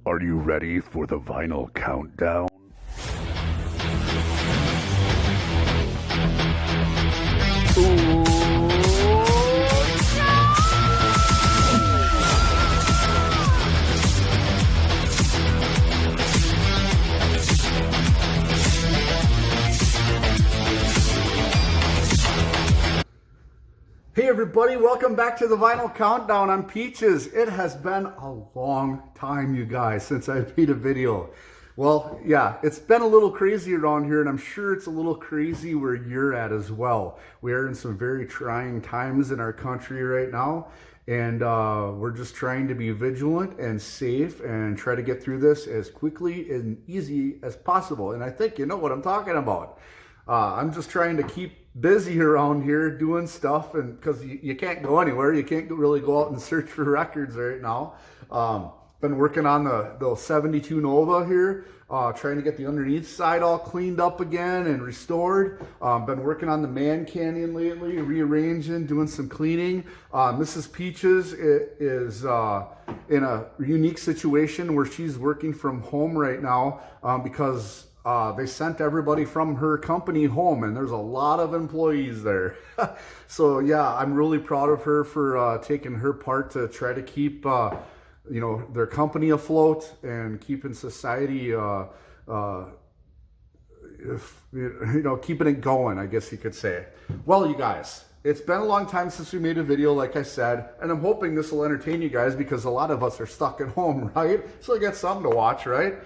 Are you ready for the vinyl countdown? Hey everybody, welcome back to the Vinyl Countdown. I'm Peaches. It has been a long time, you guys, since I've made a video. Well, yeah, it's been a little crazy around here, and I'm sure it's a little crazy where you're at as well. We are in some very trying times in our country right now, and we're just trying to be vigilant and safe and try to get through this as quickly and easy as possible. And I think you know what I'm talking about. I'm just trying to keep busy around here doing stuff, and because you can't go anywhere, you can't really go out and search for records right now. Been working on the 72 Nova here, trying to get the underneath side all cleaned up again and restored. Been working on the Man Canyon lately, rearranging, doing some cleaning. Mrs. Peaches is in a unique situation where she's working from home right now because they sent everybody from her company home, and there's a lot of employees there. So yeah, I'm really proud of her for taking her part to try to keep their company afloat and keeping society keeping it going, I guess you could say. Well, you guys, it's been a long time since we made a video, like I said, and I'm hoping this will entertain you guys because a lot of us are stuck at home, right? So I got something to watch, right?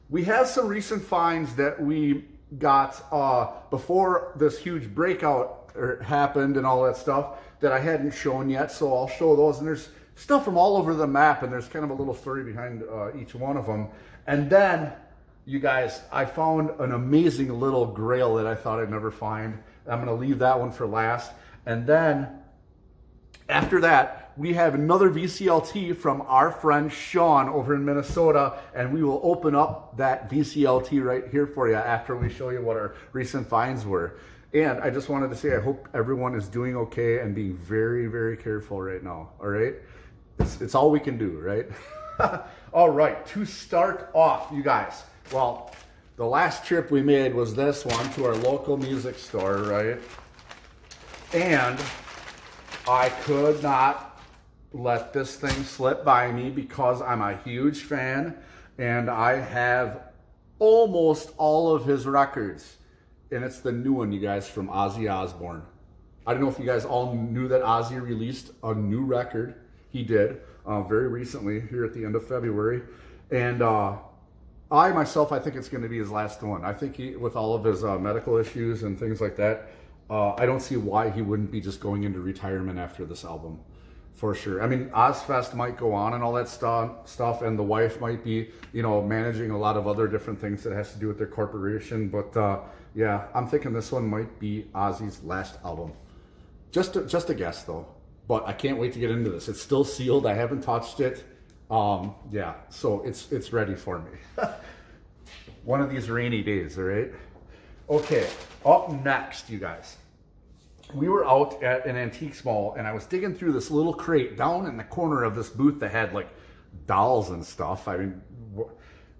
We have some recent finds that we got before this huge breakout happened and all that stuff that I hadn't shown yet, so I'll show those. And there's stuff from all over the map, and there's kind of a little story behind each one of them. And then, you guys, I found an amazing little grail that I thought I'd never find. I'm going to leave that one for last. And then, after that, we have another VCLT from our friend Sean over in Minnesota, and we will open up that VCLT right here for you after we show you what our recent finds were. And I just wanted to say I hope everyone is doing okay and being very, very careful right now, all right? It's all we can do, right? All right, to start off, you guys, well, the last trip we made was this one to our local music store, right? And I could not let this thing slip by me because I'm a huge fan and I have almost all of his records. And it's the new one, you guys, from Ozzy Osbourne. I don't know if you guys all knew that Ozzy released a new record. He did very recently here at the end of February. And I think it's going to be his last one. I think with all of his medical issues and things like that, I don't see why he wouldn't be just going into retirement after this album, for sure. I mean, Ozfest might go on and all that stuff, and the wife might be, managing a lot of other different things that has to do with their corporation. But yeah, I'm thinking this one might be Ozzy's last album. Just a guess, though. But I can't wait to get into this. It's still sealed. I haven't touched it. Yeah, so it's ready for me. One of these rainy days, all right? Okay, up next, you guys. We were out at an antiques mall, and I was digging through this little crate down in the corner of this booth that had like dolls and stuff. I mean,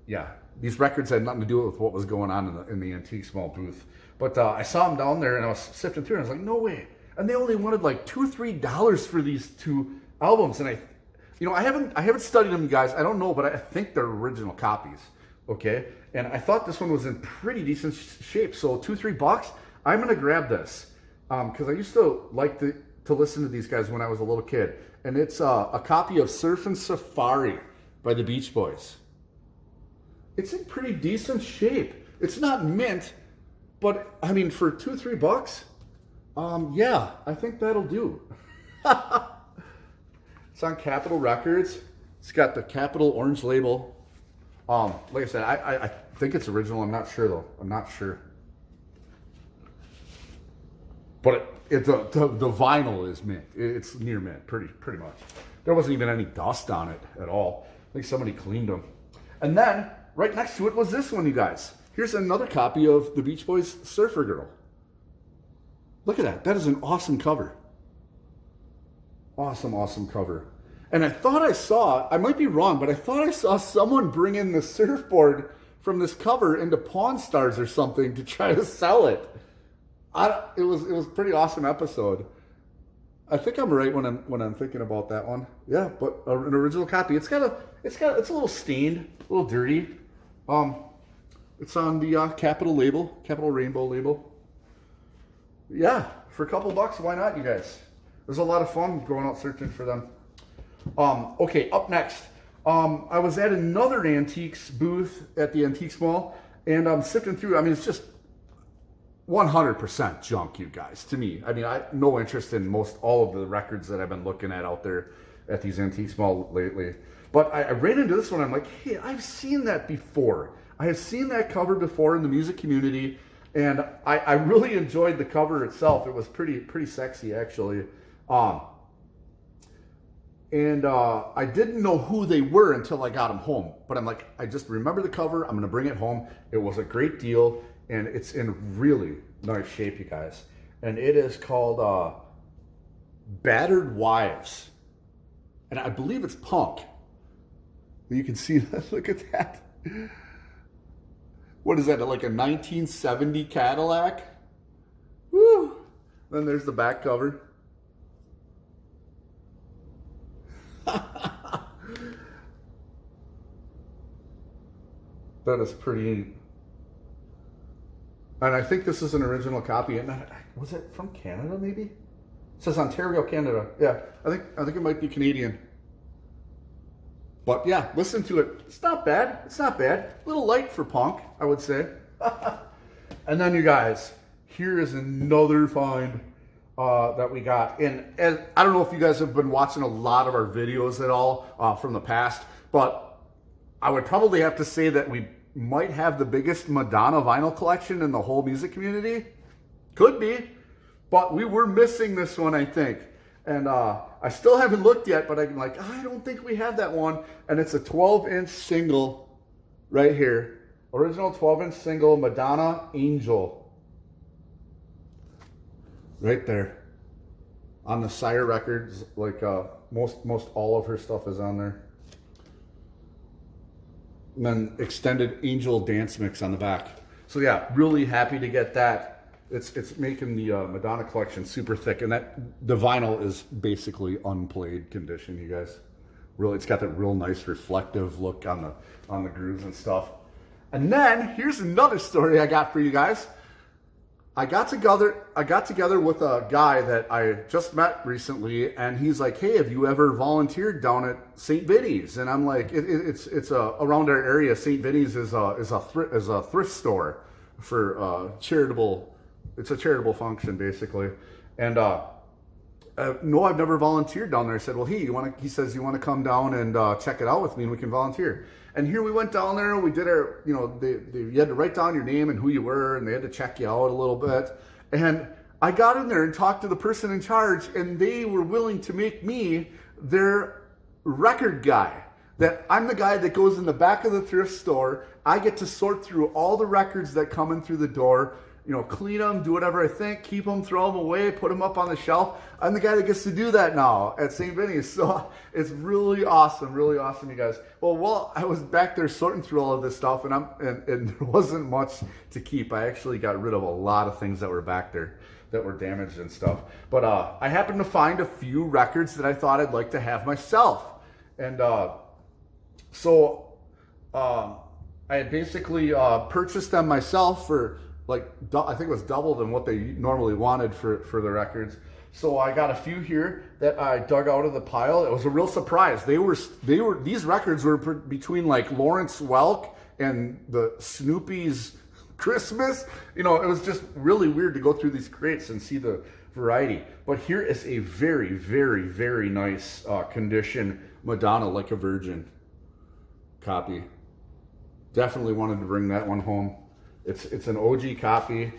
yeah, these records had nothing to do with what was going on in the antiques mall booth. But I saw them down there, and I was sifting through, and I was like, no way. And they only wanted like $2 or $3 for these two albums, and I haven't studied them, guys. I don't know, but I think they're original copies. Okay, and I thought this one was in pretty decent shape. So $2-3, I'm gonna grab this because I used to like to listen to these guys when I was a little kid, and it's a copy of Surfin' Safari by the Beach Boys. It's in pretty decent shape. It's not mint, but I mean for $2-3, yeah, I think that'll do. It's on Capitol Records. It's got the Capitol orange label. Like I said, I think it's original. I'm not sure though. I'm not sure. But the vinyl is mint. It's near mint, pretty much. There wasn't even any dust on it at all. I think somebody cleaned them. And then right next to it was this one, you guys. Here's another copy of the Beach Boys' Surfer Girl. Look at that. That is an awesome cover. Awesome cover. And I thought I might be wrong, but I thought I saw someone bring in the surfboard from this cover into Pawn Stars or something to try to sell it. It was a pretty awesome episode. I think I'm right when I'm thinking about that one. Yeah, but an original copy. It's a little stained, a little dirty. It's on the Capital label, Capital Rainbow label. Yeah, for a couple bucks, why not, you guys? It was a lot of fun going out searching for them. Okay, up next, I was at another antiques booth at the Antiques Mall, and I'm sifting through. I mean, it's just 100% junk, you guys, to me. I mean, I no interest in most all of the records that I've been looking at out there at these Antiques Mall lately. But I ran into this one. I'm like, hey, I've seen that before. I have seen that cover before in the music community, and I really enjoyed the cover itself. It was pretty sexy, actually. And I didn't know who they were until I got them home. But I'm like, I just remember the cover. I'm going to bring it home. It was a great deal. And it's in really nice shape, you guys. And it is called Battered Wives. And I believe it's punk. You can see that. Look at that. What is that, like a 1970 Cadillac? Woo! Then there's the back cover. That is pretty. And I think this is an original copy. And was it from Canada, maybe? It says Ontario, Canada. Yeah, I think it might be Canadian. But yeah, listen to it. It's not bad. It's not bad. A little light for punk, I would say. And then, you guys, here is another find that we got. And I don't know if you guys have been watching a lot of our videos at all from the past, but I would probably have to say that we might have the biggest Madonna vinyl collection in the whole music community. Could be, but we were missing this one, I think. And I still haven't looked yet, but I'm like, I don't think we have that one. And it's a 12-inch single right here. Original 12-inch single, Madonna Angel. Right there. On the Sire Records, like most all of her stuff is on there. And then extended Angel dance mix on the back. So yeah, really happy to get that. It's making the Madonna collection super thick, and the vinyl is basically unplayed condition, you guys. Really, it's got that real nice reflective look on the grooves and stuff. And then here's another story I got for you guys. I got together with a guy that I just met recently, and he's like, "Hey, have you ever volunteered down at St. Vinny's?" And I'm like, "It's around our area. St. Vinny's is a thrift store for charitable. It's a charitable function, basically." And no, I've never volunteered down there. I said, "Well, hey, he says, you want to come down and check it out with me, and we can volunteer." And here we went down there. We did our, you had to write down your name and who you were, and they had to check you out a little bit. And I got in there and talked to the person in charge, and they were willing to make me their record guy. That I'm the guy that goes in the back of the thrift store. I get to sort through all the records that come in through the door. Clean them, do whatever I think, keep them, throw them away, put them up on the shelf. I'm the guy that gets to do that now at St. Vinny's. So it's really awesome, you guys. Well, I was back there sorting through all of this stuff, and there wasn't much to keep. I actually got rid of a lot of things that were back there that were damaged and stuff. But I happened to find a few records that I thought I'd like to have myself. And so I had basically purchased them myself for, I think it was double than what they normally wanted for the records. So I got a few here that I dug out of the pile. It was a real surprise. These records were between like Lawrence Welk and the Snoopy's Christmas. It was just really weird to go through these crates and see the variety. But here is a very, very, very nice condition Madonna Like a Virgin copy. Definitely wanted to bring that one home. It's an OG copy.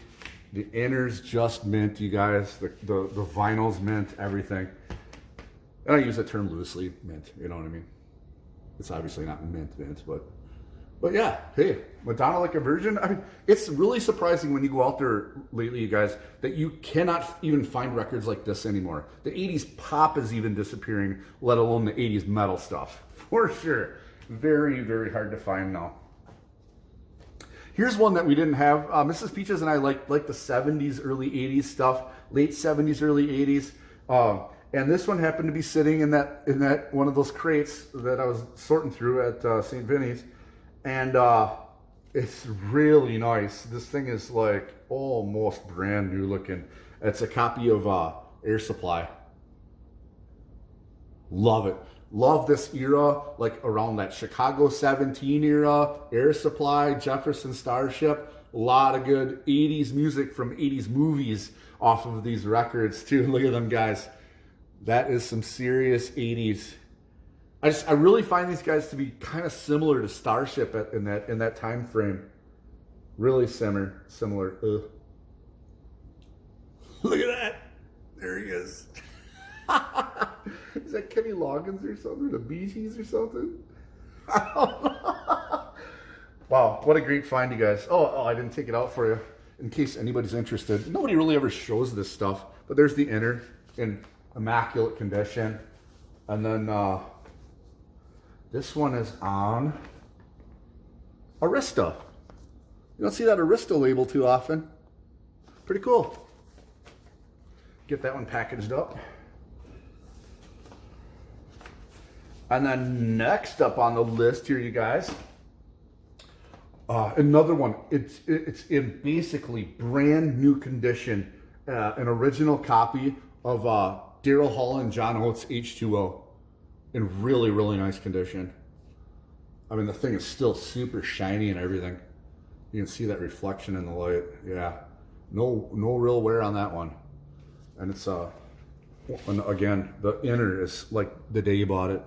The inner's just mint, you guys. The vinyl's mint, everything. And I use the term loosely, mint. You know what I mean? It's obviously not mint, but But yeah, hey, Madonna like a virgin. I mean, it's really surprising when you go out there lately, you guys, that you cannot even find records like this anymore. The 80s pop is even disappearing, let alone the 80s metal stuff. For sure. Very, very hard to find now. Here's one that we didn't have. Mrs. Peaches and I like the 70s, early 80s stuff, late 70s, early 80s. And this one happened to be sitting in that one of those crates that I was sorting through at St. Vinny's. And it's really nice. This thing is like almost brand new looking. It's a copy of Air Supply. Love it. Love this era, like around that Chicago 17 era, Air Supply, Jefferson Starship. A lot of good 80s music from 80s movies off of these records too. Look at them guys. That is some serious 80s. I really find these guys to be kind of similar to Starship in that time frame. Really similar. Ugh. Look at that. There he is. Is that Kenny Loggins or something? The Bee Gees or something? I don't know. Wow, what a great find, you guys. Oh, I didn't take it out for you in case anybody's interested. Nobody really ever shows this stuff, but there's the inner in immaculate condition. And then this one is on Arista. You don't see that Arista label too often. Pretty cool. Get that one packaged up. And then next up on the list here, you guys, another one. It's in basically brand new condition, an original copy of Daryl Hall and John Oates H2O, in really, really nice condition. I mean, the thing is still super shiny and everything. You can see that reflection in the light. Yeah, no real wear on that one. And it's and again, the inner is like the day you bought it,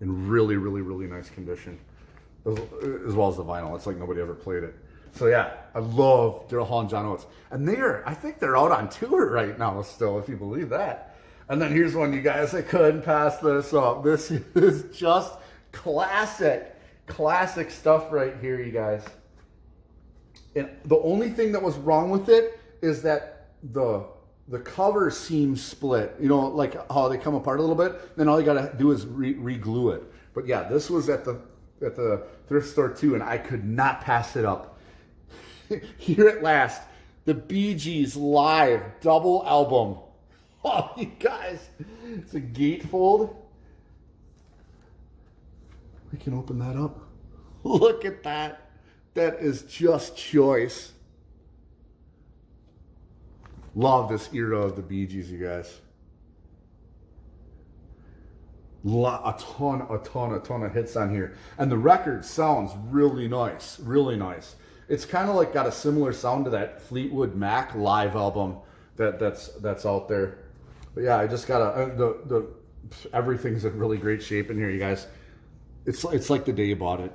in really, really, really nice condition, as well as the vinyl. It's like nobody ever played it. So yeah, I love Daryl Hall and John Oates. And I think they're out on tour right now still, if you believe that. And then here's one, you guys, I couldn't pass this up. This is just classic stuff right here, you guys. And the only thing that was wrong with it is that the cover seems split, you know, like how they come apart a little bit. Then all you gotta do is re-glue it. But yeah, this was at the thrift store too, and I could not pass it up. Here at last, the Bee Gees live double album. Oh, you guys, it's a gatefold. We can open that up. Look at that. That is just choice. Love this era of the Bee Gees, you guys. A ton of hits on here. And the record sounds really nice, really nice. It's kind of like got a similar sound to that Fleetwood Mac live album that's out there. But yeah, I just got everything's in really great shape in here, you guys. It's like the day you bought it,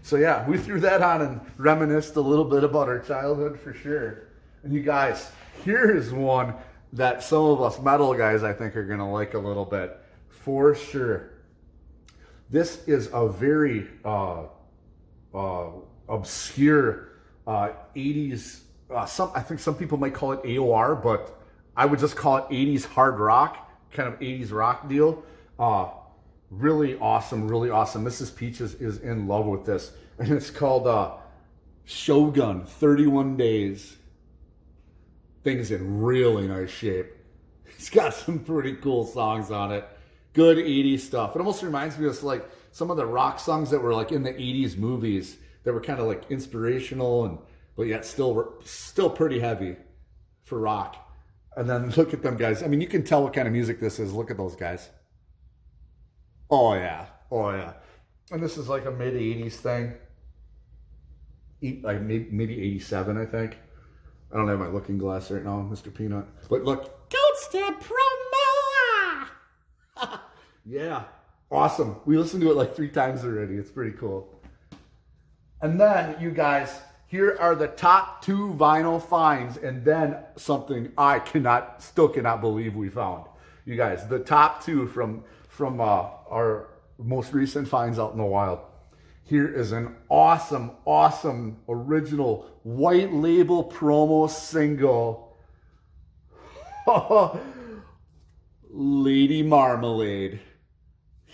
So yeah, we threw that on and reminisced a little bit about our childhood for sure. And you guys, here is one that some of us metal guys I think are gonna like a little bit, for sure. This is a very obscure 80s, I think some people might call it AOR, but I would just call it 80s hard rock, kind of 80s rock deal. Really awesome, really awesome. Mrs. Peaches is in love with this. And it's called Shogun 31 Days. Thing's in really nice shape. It's got some pretty cool songs on it. Good 80s stuff. It almost reminds me of like some of the rock songs that were like in the 80s movies that were kind of like inspirational but yet still pretty heavy for rock. And then look at them guys. I mean, you can tell what kind of music this is. Look at those guys. Oh yeah. And this is like a mid 80s thing. Like maybe 87, I think. I don't have my looking glass right now, Mr. Peanut. But look. Goatstead Promoa! Yeah. Awesome. We listened to it like 3 times already. It's pretty cool. And then, you guys, here are the top 2 vinyl finds, and then something I still cannot believe we found. You guys, the top 2 from our most recent finds out in the wild. Here is an awesome, awesome original white label promo single. Lady Marmalade.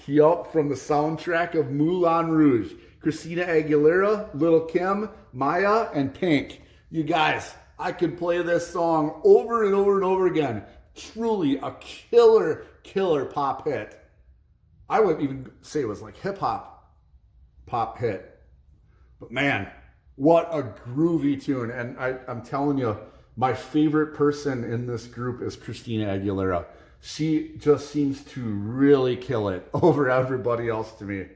Yup, from the soundtrack of Moulin Rouge. Christina Aguilera, Lil' Kim, Maya, and Pink. You guys, I could play this song over and over and over again. Truly a killer, killer pop hit. I would even say it was like hip-hop pop hit. But man, what a groovy tune. And I'm telling you, my favorite person in this group is Christina Aguilera. She just seems to really kill it over everybody else to me.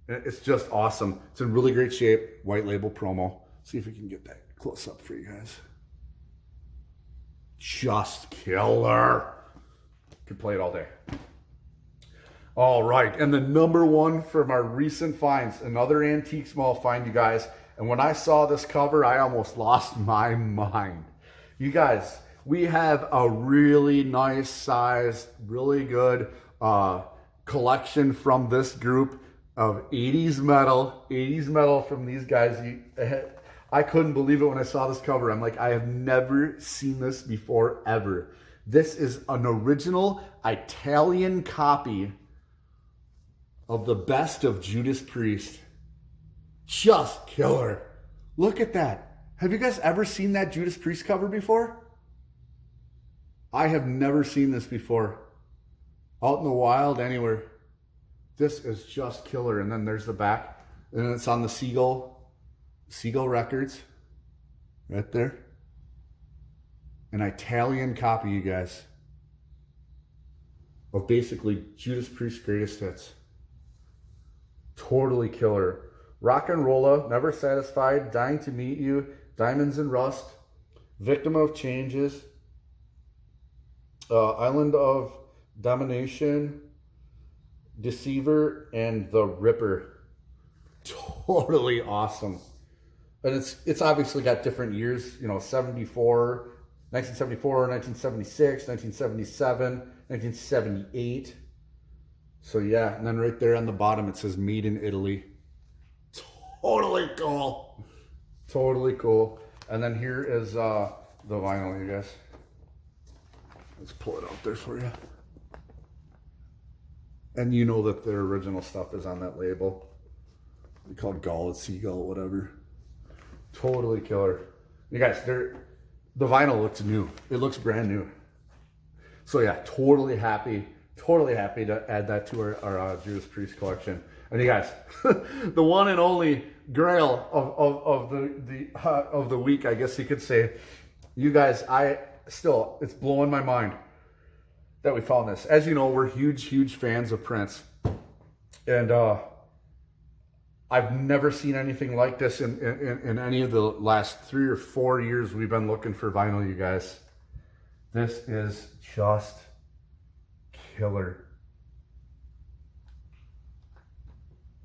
It's just awesome. It's in really great shape. White label promo. See if we can get that close up for you guys. Just killer. Could play it all day. All right, and the number one from our recent finds, another antique small find, you guys. And when I saw this cover, I almost lost my mind. You guys, we have a really nice sized, really good collection from this group of 80s metal from these guys. I couldn't believe it when I saw this cover. I'm like, I have never seen this before, ever. This is an original Italian copy of the best of Judas Priest. Just killer. Look at that. Have you guys ever seen that Judas Priest cover before? I have never seen this before. Out in the wild, anywhere. This is just killer. And then there's the back. And it's on the Seagull Records. Right there. An Italian copy, you guys. Of basically Judas Priest's greatest hits. Totally killer. Rock and Rolla, Never Satisfied, Dying to Meet You, Diamonds and Rust, Victim of Changes, Island of Domination, Deceiver, and The Ripper. Totally awesome. And it's obviously got different years, 1974, 1976, 1977, 1978. So yeah, and then right there on the bottom it says Made in Italy. Totally cool. Totally cool. And then here is the vinyl, you guys. Let's pull it out there for you. And you know that their original stuff is on that label. We call it Gull, it's Seagull, whatever. Totally killer. You guys, the vinyl looks new. It looks brand new. So yeah, totally happy to add that to our Judas Priest collection. And you guys, the one and only grail of the week, I guess you could say. You guys, it's blowing my mind that we found this. As you know, we're huge fans of Prince. And I've never seen anything like this in any of the last 3 or 4 years we've been looking for vinyl, you guys. This is just killer.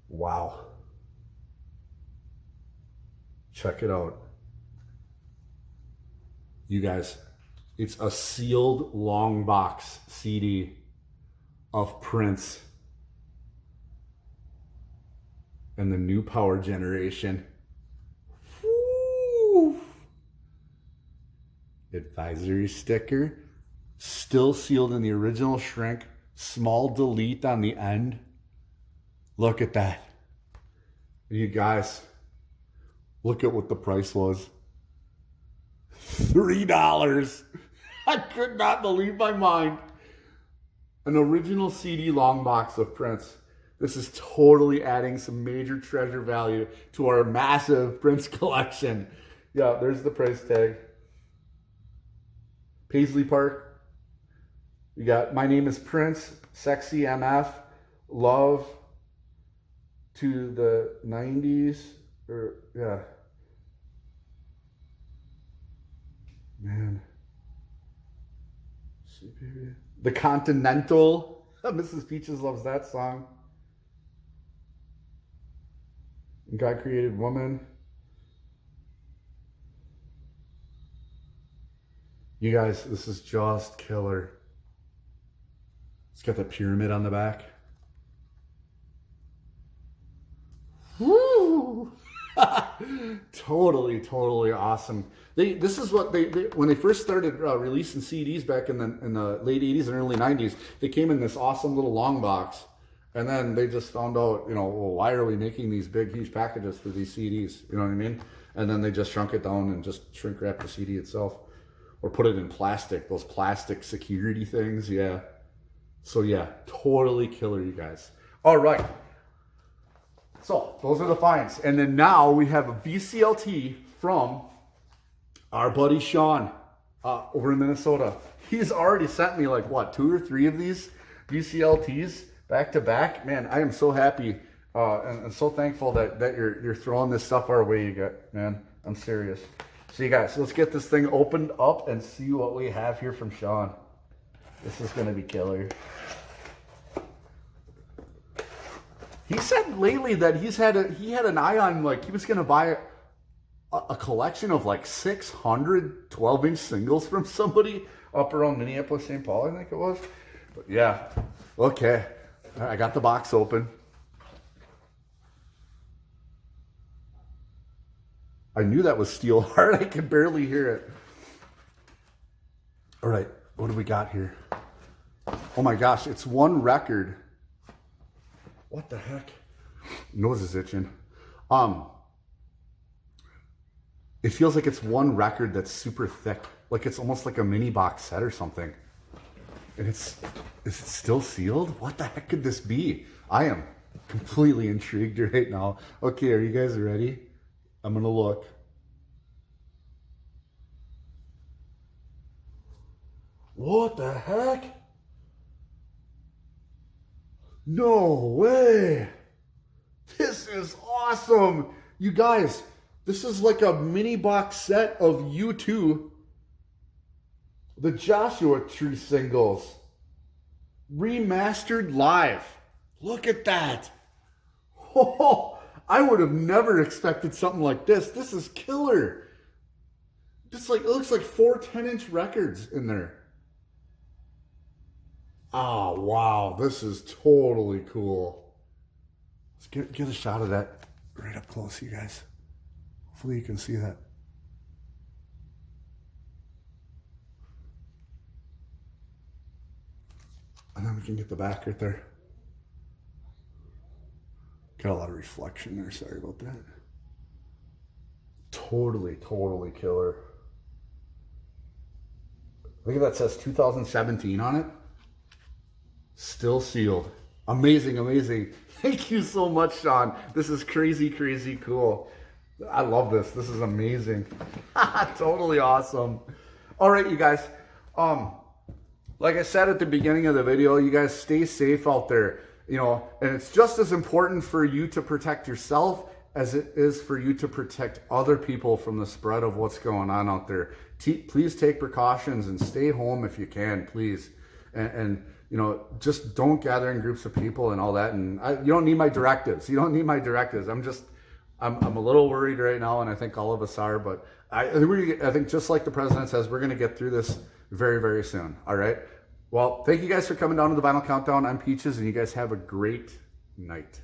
Wow. Check it out. You guys, it's a sealed long box CD of Prince and the New Power Generation. Woo! Advisory sticker, still sealed in the original shrink, small delete on the end. Look at that. You guys, look at what the price was. $3. I could not believe my mind. An original CD long box of Prince. This is totally adding some major treasure value to our massive Prince collection. Yeah, there's the price tag. Paisley Park. You got My Name is Prince, Sexy MF, Love to the 90s. Yeah. Man. The Continental. Mrs. Peaches loves that song. God Created Woman. You guys, this is just killer. It's got the pyramid on the back. Woo! Totally awesome. This is what they when they first started releasing CDs back in the late 80s and early 90s. They came in this awesome little long box, and then they just found out, well, why are we making these big, huge packages for these CDs? You know what I mean? And then they just shrunk it down and just shrink wrap the CD itself, or put it in plastic. Those plastic security things, yeah. So yeah, totally killer, you guys. All right. So those are the finds. And then now we have a VCLT from our buddy Sean over in Minnesota. He's already sent me like, what, 2 or 3 of these VCLTs back to back. Man, I am so happy and so thankful that you're throwing this stuff our way, you got, man. I'm serious. So you guys, let's get this thing opened up and see what we have here from Sean. This is going to be killer. He said lately that he had an eye on, like, he was going to buy a collection of like 600 12-inch singles from somebody up around Minneapolis, St. Paul, I think it was. But yeah, okay. I got the box open. I knew that was steel hard. I could barely hear it. All right, what do we got here? Oh my gosh, it's one record. What the heck? Nose is itching. It feels like it's one record that's super thick. Like it's almost like a mini box set or something. And is it still sealed? What the heck could this be? I am completely intrigued right now. Okay, are you guys ready? I'm gonna look. What the heck? No way. This is awesome. You guys, this is like a mini box set of U2, the Joshua Tree singles, remastered live. Look at that. Oh, I would have never expected something like this. This is killer. Just like, it looks like 4 10-inch records in there. Oh, wow. This is totally cool. Let's get a shot of that right up close, you guys. Hopefully you can see that. And then we can get the back right there. Got a lot of reflection there. Sorry about that. Totally killer. Look at that. It says 2017 on it. Still sealed. Amazing. Thank you so much, Sean. This is crazy cool. I love this. This is amazing. Totally awesome. All right, you guys. Like I said at the beginning of the video, you guys stay safe out there. And it's just as important for you to protect yourself as it is for you to protect other people from the spread of what's going on out there. Please take precautions and stay home if you can, please. And just don't gather in groups of people and all that. And you don't need my directives. I'm a little worried right now, and I think all of us are. But I think just like the president says, we're going to get through this very soon. All right. Well, thank you guys for coming down to the Vinyl Countdown. I'm Peaches, and you guys have a great night.